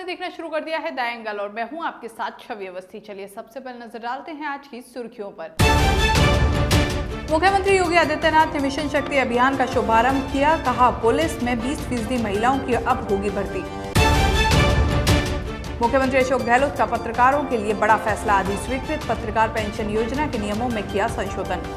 देखना शुरू कर दिया है द एंगल और मैं हूं आपके साथ छवि अवस्थी। चलिए सबसे पहले नजर डालते हैं आज की सुर्खियों पर। मुख्यमंत्री योगी आदित्यनाथ ने मिशन शक्ति अभियान का शुभारंभ किया। कहा पुलिस में 20% महिलाओं की अब होगी भर्ती। मुख्यमंत्री अशोक गहलोत का पत्रकारों के लिए बड़ा फैसला। अधिस्वीकृत पत्रकार पेंशन योजना के नियमों में किया संशोधन।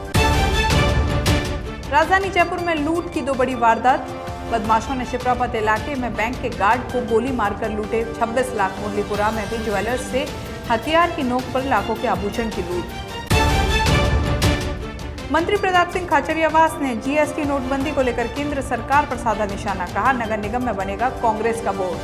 राजधानी जयपुर में लूट की 2 बड़ी वारदात। बदमाशों ने शिप्रापत इलाके में बैंक के गार्ड को गोली मारकर लूटे 26 लाख। मुरलीपुरा में भी ज्वेलर्स से हथियार की नोक पर लाखों के आभूषण की लूट। मंत्री प्रताप सिंह खाचरियावास ने जीएसटी नोटबंदी को लेकर केंद्र सरकार पर साधा निशाना। कहा नगर निगम में बनेगा कांग्रेस का board.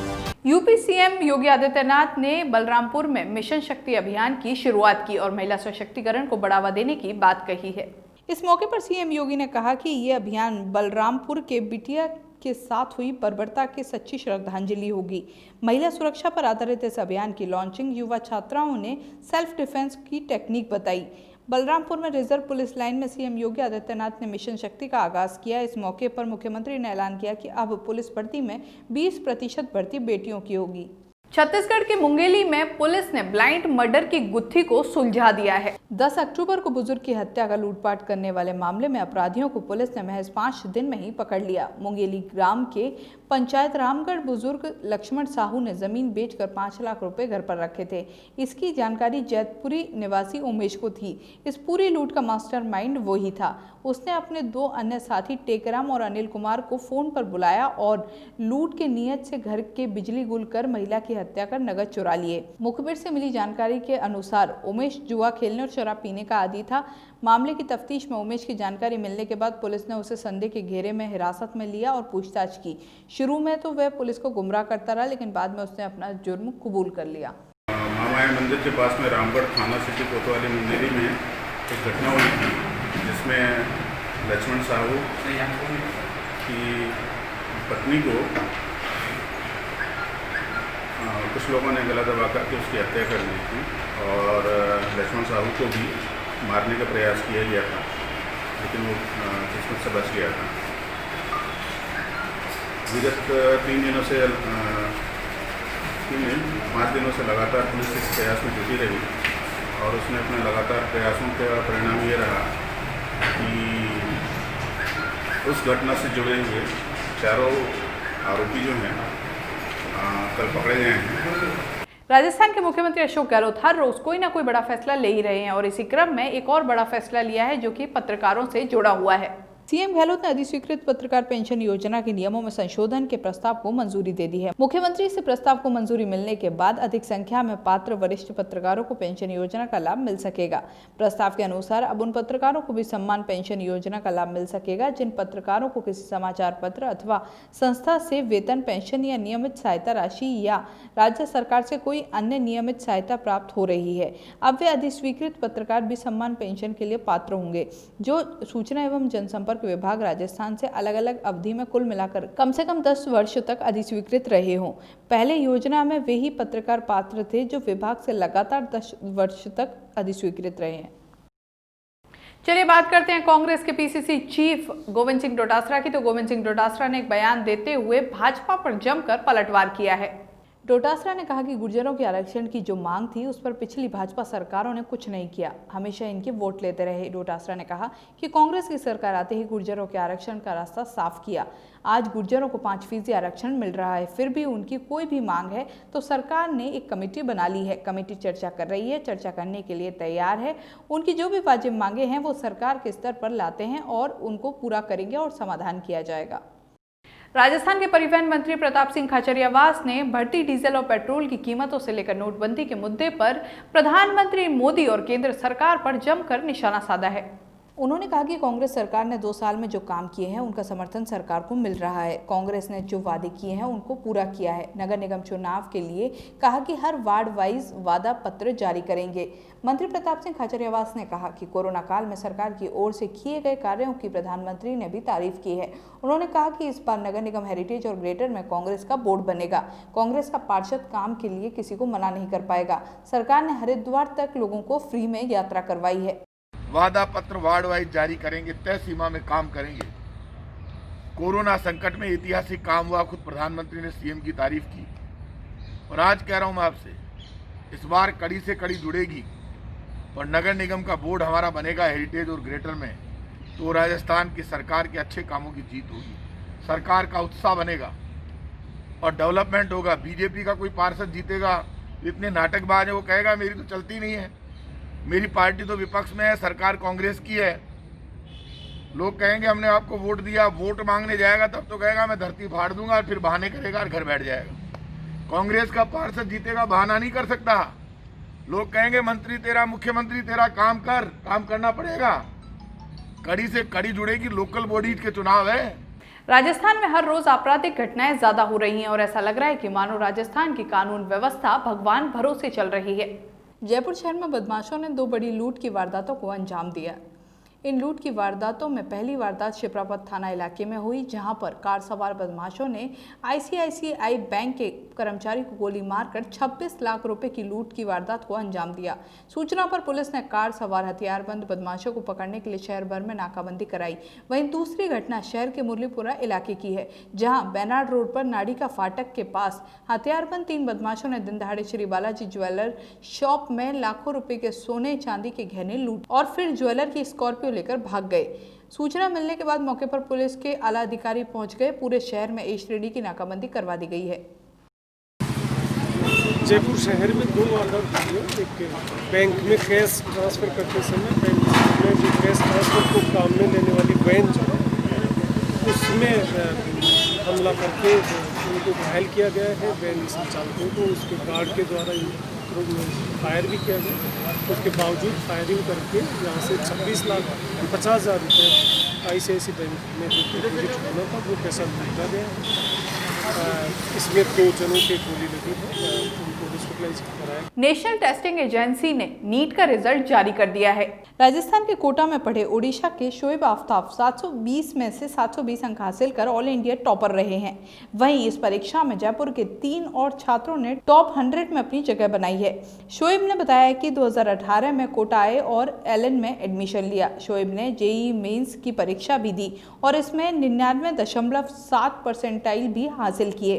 UP CM Yogi Adityanath ने बलरामपुर में मिशन शक्ति अभियान की शुरुआत की और महिला सशक्तिकरण को बढ़ावा देने की बात कही है। इस मौके पर सीएम योगी ने कहा कि ये अभियान बलरामपुर के बिटिया के साथ हुई बर्बरता की सच्ची श्रद्धांजलि होगी। महिला सुरक्षा पर आधारित इस अभियान की लॉन्चिंग युवा छात्राओं ने सेल्फ डिफेंस की टेक्निक बताई। बलरामपुर में रिजर्व पुलिस लाइन में सीएम योगी आदित्यनाथ ने मिशन शक्ति का आगाज किया। इस मौके पर मुख्यमंत्री ने ऐलान किया कि अब पुलिस भर्ती में 20% भर्ती बेटियों की होगी। छत्तीसगढ़ के मुंगेली में पुलिस ने ब्लाइंड मर्डर की गुत्थी को सुलझा दिया है। 10 अक्टूबर को बुजुर्ग की हत्या का लूटपाट करने वाले मामले में अपराधियों को पुलिस ने महज 5 दिन में ही पकड़ लिया। मुंगेली ग्राम के पंचायत रामगढ़ बुजुर्ग लक्ष्मण साहू ने जमीन बेचकर 5 लाख रुपए घर पर रखे थे। इसकी जानकारी जैतपुरी निवासी उमेश को थी। इस पूरी लूट का मास्टरमाइंड वही था। उसने अपने 2 अन्य साथी टेकराम और अनिल कुमार को फोन पर बुलाया और लूट के नियत से घर के बिजली गुल कर महिला की हत्या कर नगद चुरा लिए। मुखबिर से मिली जानकारी के अनुसार उमेश जुआ खेलने और शराब पीने का आदी था। मामले की तफ्तीश में उमेश की जानकारी मिलने के बाद पुलिस ने उसे संदेह के घेरे में हिरासत में लिया और पूछताछ की। शुरू में तो वह पुलिस को गुमराह करता रहा, लेकिन बाद में उसने अपना जुर्म कबूल कर लिया। महामाया मंदिर के पास में रामगढ़ थाना सिटी कोतवाली मंदिर में एक घटना हुई थी जिसमें लक्ष्मण साहू की पत्नी को कुछ लोगों ने गला दबा करके उसकी हत्या कर दी थी और लक्ष्मण साहू को भी मारने का प्रयास किया गया था, लेकिन वो किस्मत से बच गया था। विगत 5 दिनों से लगातार पुलिस इस प्रयास में जुटी रही और उसने अपने लगातार प्रयासों का परिणाम ये रहा कि उस घटना से जुड़े हुए चारों आरोपी जो हैं कल पकड़े गए हैं। राजस्थान के मुख्यमंत्री अशोक गहलोत हर रोज कोई ना कोई बड़ा फैसला ले ही रहे हैं और इसी क्रम में एक और बड़ा फैसला लिया है जो कि पत्रकारों से जुड़ा हुआ है। सीएम गहलोत ने अधिस्वीकृत पत्रकार पेंशन योजना के नियमों में संशोधन के प्रस्ताव को मंजूरी दे दी है। मुख्यमंत्री से प्रस्ताव को मंजूरी मिलने के बाद अधिक संख्या में पात्र वरिष्ठ पत्रकारों को पेंशन योजना का लाभ मिल सकेगा। प्रस्ताव के अनुसार अब उन पत्रकारों को भी सम्मान पेंशन योजना का लाभ मिल सकेगा जिन पत्रकारों को किसी समाचार पत्र अथवा संस्था से वेतन, पेंशन या नियमित सहायता राशि या राज्य सरकार से कोई अन्य नियमित सहायता प्राप्त हो रही है। अब वे अधिस्वीकृत पत्रकार भी सम्मान पेंशन के लिए पात्र होंगे जो सूचना एवं जनसंपर्क विभाग राजस्थान से अलग अलग अवधि में कुल मिलाकर कम से कम 10 वर्ष तक अधिस्वीकृत रहे हों। पहले योजना में वे ही पत्रकार पात्र थे जो विभाग से लगातार 10 वर्ष तक अधिस्वीकृत रहे हैं। चलिए बात करते हैं कांग्रेस के पीसीसी चीफ गोविंद सिंह डोटासरा की। तो गोविंद सिंह डोटासरा ने एक बयान देते हुए भाजपा पर जमकर पलटवार किया है। डोटासरा ने कहा कि गुर्जरों के आरक्षण की जो मांग थी उस पर पिछली भाजपा सरकारों ने कुछ नहीं किया, हमेशा इनके वोट लेते रहे। डोटासरा ने कहा कि कांग्रेस की सरकार आते ही गुर्जरों के आरक्षण का रास्ता साफ किया। आज गुर्जरों को 5% आरक्षण मिल रहा है, फिर भी उनकी कोई भी मांग है तो सरकार ने एक कमेटी बना ली है। कमेटी चर्चा कर रही है, चर्चा करने के लिए तैयार है। उनकी जो भी वाजिब मांगे हैं वो सरकार के स्तर पर लाते हैं और उनको पूरा करेंगे और समाधान किया जाएगा। राजस्थान के परिवहन मंत्री प्रताप सिंह खाचरियावास ने बढ़ती डीजल और पेट्रोल की कीमतों से लेकर नोटबंदी के मुद्दे पर प्रधानमंत्री मोदी और केंद्र सरकार पर जमकर निशाना साधा है। उन्होंने कहा कि कांग्रेस सरकार ने 2 साल में जो काम किए हैं उनका समर्थन सरकार को मिल रहा है। कांग्रेस ने जो वादे किए हैं उनको पूरा किया है। नगर निगम चुनाव के लिए कहा कि हर वार्ड वाइज वादा पत्र जारी करेंगे। मंत्री प्रताप सिंह खाचरियावास ने कहा कि कोरोना काल में सरकार की ओर से किए गए कार्यों की प्रधानमंत्री ने भी तारीफ की है। उन्होंने कहा कि इस बार नगर निगम हेरिटेज और ग्रेटर में कांग्रेस का बोर्ड बनेगा। कांग्रेस का पार्षद काम के लिए किसी को मना नहीं कर पाएगा। सरकार ने हरिद्वार तक लोगों को फ्री में यात्रा करवाई है। वादा पत्र वार्ड वाइज जारी करेंगे, तय सीमा में काम करेंगे। कोरोना संकट में ऐतिहासिक काम हुआ, खुद प्रधानमंत्री ने सीएम की तारीफ की। और आज कह रहा हूँ मैं आपसे, इस बार कड़ी से कड़ी जुड़ेगी और नगर निगम का बोर्ड हमारा बनेगा हेरिटेज और ग्रेटर में, तो राजस्थान की सरकार के अच्छे कामों की जीत होगी, सरकार का उत्साह बनेगा और डेवलपमेंट होगा। बीजेपी का कोई पार्षद जीतेगा, इतने नाटकबाज है, वो कहेगा मेरी तो चलती नहीं है, मेरी पार्टी तो विपक्ष में है, सरकार कांग्रेस की है। लोग कहेंगे हमने आपको वोट दिया, वोट मांगने जाएगा तब तो कहेगा मैं धरती फाड़ दूंगा, फिर बहाने करेगा और घर बैठ जाएगा। कांग्रेस का पार्षद जीतेगा, बहाना नहीं कर सकता। लोग कहेंगे मंत्री तेरा, मुख्यमंत्री तेरा, काम कर, काम करना पड़ेगा। कड़ी से कड़ी जुड़ेगी, लोकल बॉडीज के चुनाव है। राजस्थान में हर रोज आपराधिक घटनाएं ज्यादा हो रही हैं और ऐसा लग रहा है कि मानो राजस्थान की कानून व्यवस्था भगवान भरोसे चल रही है। जयपुर शहर में बदमाशों ने 2 बड़ी लूट की वारदातों को अंजाम दिया। इन लूट की वारदातों में पहली वारदात शिप्रापत थाना इलाके में हुई, जहां पर कार सवार बदमाशों ने आईसीआईसीआई बैंक के कर्मचारी को गोली मारकर 26 लाख रुपए की लूट की वारदात को अंजाम दिया। सूचना पर पुलिस ने कार सवार हथियारबंद बदमाशों को पकड़ने के लिए शहर भर में नाकाबंदी कराई। वहीं दूसरी घटना शहर के मुरलीपुरा इलाके की है, जहां बेनाड रोड पर नाड़ी का फाटक के पास हथियारबंद 3 बदमाशों ने दिन दहाड़े श्री बालाजी ज्वेलर शॉप में लाखों रुपए के सोने चांदी के गहने लूट और फिर ज्वेलर की स्कॉर्पियो लेकर भाग गए। सूचना मिलने के बाद मौके पर पुलिस के आला अधिकारी पहुंच गए। पूरे शहर में ए श्रेणी की नाकाबंदी करवा दी गई है। जयपुर शहर में 2 वारदात हुई है। एक बैंक में कैश ट्रांसफ़र करते समय बैंक में जो कैश ट्रांसफ़र को काम में लेने वाली वैन जो है उसमें हमला करके उनको घायल किया गया है। वैन चालकों को उसके गार्ड के द्वारा फायर भी किया गया। उसके बावजूद फायरिंग करके यहाँ से 26,50,000 रुपये आईसीआईसी बैंक में जो डिपॉजिट होना था वो पैसा लूटा गया। इसमें 2 जनों के गोली लगी है, उनको हॉस्पिटलाइज कराया। नेशनल टेस्टिंग एजेंसी ने नीट का रिजल्ट जारी कर दिया है। राजस्थान के कोटा में पढ़े ओडिशा के शोएब आफ्ताब 720 में से 720 अंक हासिल कर ऑल इंडिया टॉपर रहे हैं। वहीं इस परीक्षा में जयपुर के 3 और छात्रों ने टॉप 100 में अपनी जगह बनाई है। शोएब ने बताया कि 2018 में कोटा आए और एलन में एडमिशन लिया। शोएब ने जेईई मेंस की परीक्षा भी दी और इसमें 99.7 परसेंटाइल भी हासिल किए।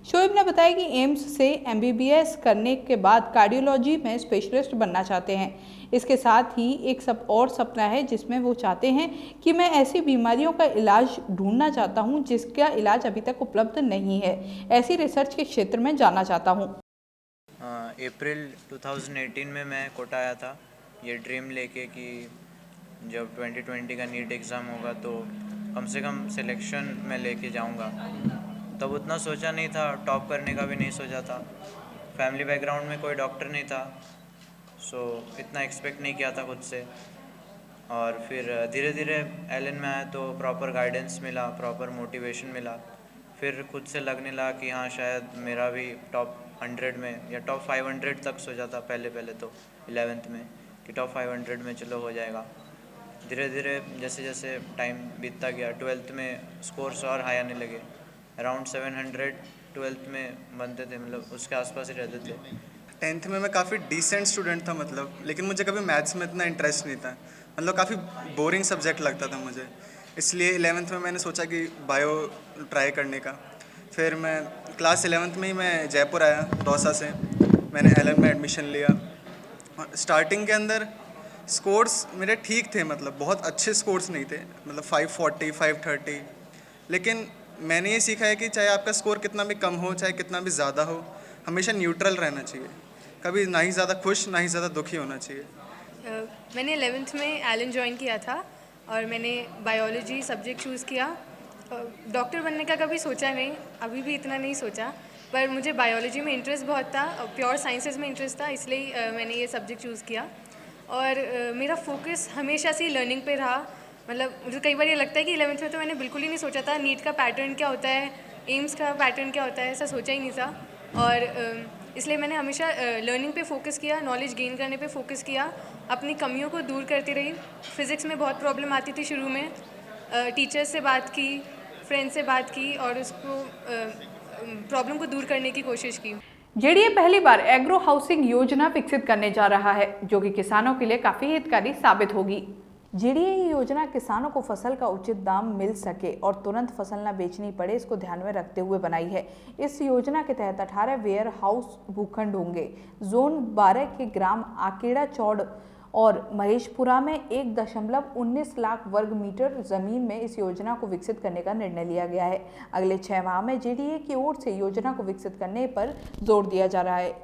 शोएब ने बताया कि एम्स से एमबीबीएस करने के बाद कार्डियोलॉजी में स्पेशलिस्ट बनना चाहते हैं। इसके साथ ही एक और सपना है जिसमें वो चाहते हैं कि मैं ऐसी बीमारियों का इलाज ढूंढना चाहता हूं जिसका इलाज अभी तक उपलब्ध नहीं है। ऐसी रिसर्च के क्षेत्र में जाना चाहता हूं। अप्रैल 2018 में मैं कोटा आया था ये ड्रीम लेके कि जब 2020 का नीट एग्ज़ाम होगा तो कम से कम सिलेक्शन में लेके जाऊंगा। तब उतना सोचा नहीं था, टॉप करने का भी नहीं सोचा था। फैमिली बैकग्राउंड में कोई डॉक्टर नहीं था, सो इतना एक्सपेक्ट नहीं किया था खुद से। और फिर धीरे धीरे एलन में आया तो प्रॉपर गाइडेंस मिला, प्रॉपर मोटिवेशन मिला। फिर खुद से लगने लगा कि हाँ शायद मेरा भी टॉप 100 में या टॉप 500 तक सोचा था पहले तो 11th में कि टॉप 500 में चलो हो जाएगा। धीरे धीरे जैसे जैसे टाइम बीतता गया 12th में स्कोर्स और हाई आने लगे। अराउंड 700 12th में बनते थे, मतलब उसके आसपास ही रहते थे। 10th में मैं काफ़ी डिसेंट स्टूडेंट था मतलब, लेकिन मुझे कभी मैथ्स में इतना इंटरेस्ट नहीं था, मतलब काफ़ी बोरिंग सब्जेक्ट लगता था मुझे। इसलिए 11th में मैंने सोचा कि बायो ट्राई करने का। फिर मैं क्लास 11th में ही मैं जयपुर आया दौसा से, मैंने एलन में एडमिशन लिया। स्टार्टिंग के अंदर स्कोर्स मेरे ठीक थे, मतलब बहुत अच्छे स्कोर्स नहीं थे, मतलब 540 530। लेकिन मैंने ये सीखा है कि चाहे आपका स्कोर कितना भी कम हो, चाहे कितना भी ज़्यादा हो, हमेशा न्यूट्रल रहना चाहिए। कभी ना ही ज़्यादा खुश ना ही ज़्यादा दुखी होना चाहिए। मैंने 11th में एलन ज्वाइन किया था और मैंने बायोलॉजी सब्जेक्ट चूज़ किया। डॉक्टर बनने का कभी सोचा नहीं, अभी भी इतना नहीं सोचा, पर मुझे बायोलॉजी में इंटरेस्ट बहुत था, प्योर साइंसेज में इंटरेस्ट था, इसलिए मैंने ये सब्जेक्ट चूज़ किया। और मेरा फोकस हमेशा से लर्निंग पे रहा। मतलब मुझे कई बार ये लगता है कि 11th में तो मैंने बिल्कुल ही नहीं सोचा था नीट का पैटर्न क्या होता है, एम्स का पैटर्न क्या होता है, ऐसा सोचा ही नहीं था। और इसलिए मैंने हमेशा लर्निंग पे फोकस किया, नॉलेज गेन करने पे फोकस किया, अपनी कमियों को दूर करती रही। फिज़िक्स में बहुत प्रॉब्लम आती थी शुरू में, टीचर्स से बात की, फ्रेंड्स से बात की और उसको प्रॉब्लम को दूर करने की कोशिश की। जेडीए पहली बार एग्रो हाउसिंग योजना विकसित करने जा रहा है, जो कि किसानों के लिए काफी हितकारी साबित होगी। जीडीए योजना किसानों को फसल का उचित दाम मिल सके और तुरंत फसल न बेचनी पड़े, इसको ध्यान में रखते हुए बनाई है। इस योजना के तहत 18 वेयर हाउस भूखंड होंगे। जोन 12 के ग्राम आकेड़ा चौड़ और महेशपुरा में 1.19 लाख वर्ग मीटर जमीन में इस योजना को विकसित करने का निर्णय लिया गया है। अगले 6 माह में जीडीए की ओर से योजना को विकसित करने पर जोर दिया जा रहा है।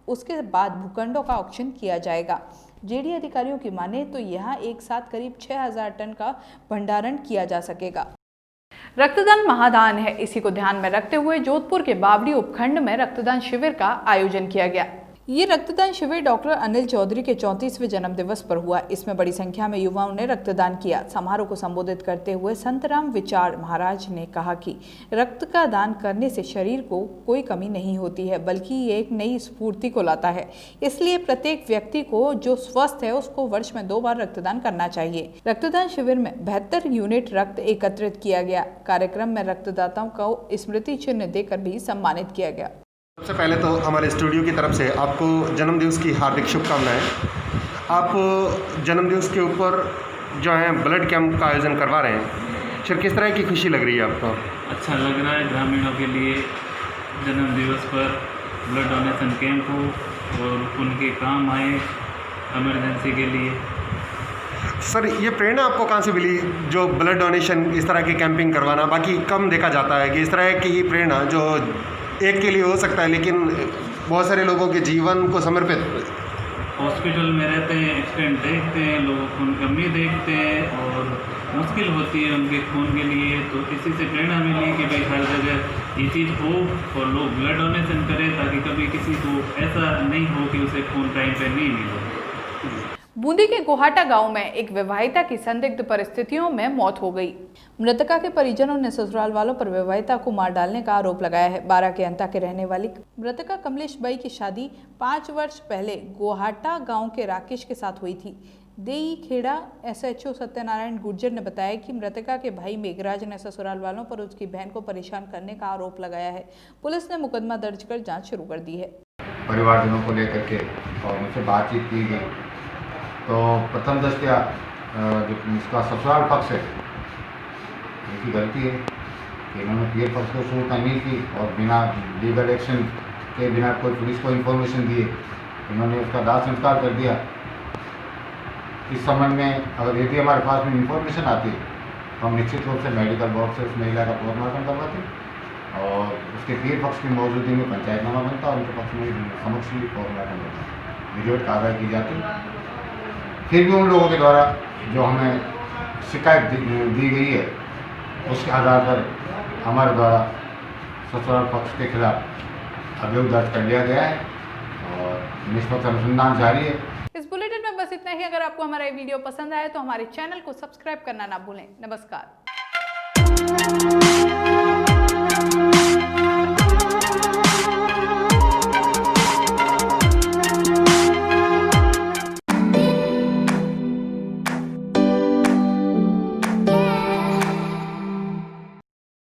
उसके बाद भूखंडों का ऑक्शन किया जाएगा। जेडीए अधिकारियों की माने तो यहाँ एक साथ करीब 6000 टन का भंडारण किया जा सकेगा। रक्तदान महादान है, इसी को ध्यान में रखते हुए जोधपुर के बावड़ी उपखंड में रक्तदान शिविर का आयोजन किया गया। ये रक्तदान शिविर डॉक्टर अनिल चौधरी के 34वें जन्मदिवस पर हुआ। इसमें बड़ी संख्या में युवाओं ने रक्तदान किया। समारोह को संबोधित करते हुए संतराम विचार महाराज ने कहा कि रक्त का दान करने से शरीर को कोई कमी नहीं होती है, बल्कि ये एक नई स्फूर्ति को लाता है। इसलिए प्रत्येक व्यक्ति को जो स्वस्थ है उसको वर्ष में 2 बार रक्तदान करना चाहिए। रक्तदान शिविर में 72 यूनिट रक्त एकत्रित किया गया। कार्यक्रम में रक्तदाताओं को स्मृति चिन्ह देकर भी सम्मानित किया गया। सबसे पहले तो हमारे स्टूडियो की तरफ से आपको जन्मदिवस की हार्दिक शुभकामनाएं। आप जन्मदिवस के ऊपर जो है ब्लड कैंप का आयोजन करवा रहे हैं, सर किस तरह की खुशी लग रही है आपको? अच्छा लग रहा है ग्रामीणों के लिए जन्मदिवस पर ब्लड डोनेशन कैंप हो और उनके काम आए इमरजेंसी के लिए। सर ये प्रेरणा आपको कहाँ से मिली जो ब्लड डोनेशन इस तरह की कैंपिंग करवाना? बाकी कम देखा जाता है कि इस तरह की प्रेरणा जो एक के लिए हो सकता है, लेकिन बहुत सारे लोगों के जीवन को समर्पित। हॉस्पिटल में रहते हैं, एक्सीडेंट देखते हैं, लोग खून कमी देखते हैं और मुश्किल होती है उनके खून के लिए। तो इसी से प्रेरणा मिली कि भाई हर जगह ये चीज़ हो और लोग ब्लड डोनेशन करें, ताकि कभी किसी को ऐसा नहीं हो कि उसे खून टाइम पे नहीं मिले। बूंदी के गोहाटा गांव में एक विवाहिता की संदिग्ध परिस्थितियों में मौत हो गई। मृतका के परिजनों ने ससुराल वालों पर विवाहिता को मार डालने का आरोप लगाया है। 12 के अंता के रहने वाली मृतका कमलेश बाई की शादी 5 वर्ष पहले गोहाटा गांव के राकेश के साथ हुई थी। देई खेड़ा SHO सत्यनारायण गुर्जर ने बताया कि मृतका के भाई मेघराज ने ससुराल वालों पर उसकी बहन को परेशान करने का आरोप लगाया है। पुलिस ने मुकदमा दर्ज कर जाँच शुरू कर दी है। परिवारजनों को लेकर के और मुझसे बातचीत की गई तो प्रथम दृष्टया जो इसका ससुराल पक्ष है उनकी गलती है कि इन्होंने पीर पक्ष को सूचना नहीं की और बिना लीगल एक्शन के, बिना कोई पुलिस को इन्फॉर्मेशन दिए इन्होंने उसका दाह संस्कार कर दिया। इस संबंध में अगर यदि हमारे पास में इन्फॉर्मेशन आती तो हम निश्चित रूप से मेडिकल बोर्ड से उस महिला का पोस्टमार्टम करवाते और उसके पीर पक्ष की मौजूदगी में पंचायतनामा बनता और उनके पक्ष में समक्ष ही पोस्टमार्टम बनता, विधिवत कार्रवाई की जाती। फिर भी उन लोगों के द्वारा जो हमें शिकायत दी गई है उसके आधार पर हमारे द्वारा ससुराल पक्ष के खिलाफ अभियोग दर्ज कर लिया गया है और निष्पक्ष अनुसंधान जारी है। इस बुलेटिन में बस इतना ही। अगर आपको हमारा ये वीडियो पसंद आए तो हमारे चैनल को सब्सक्राइब करना ना भूलें। नमस्कार।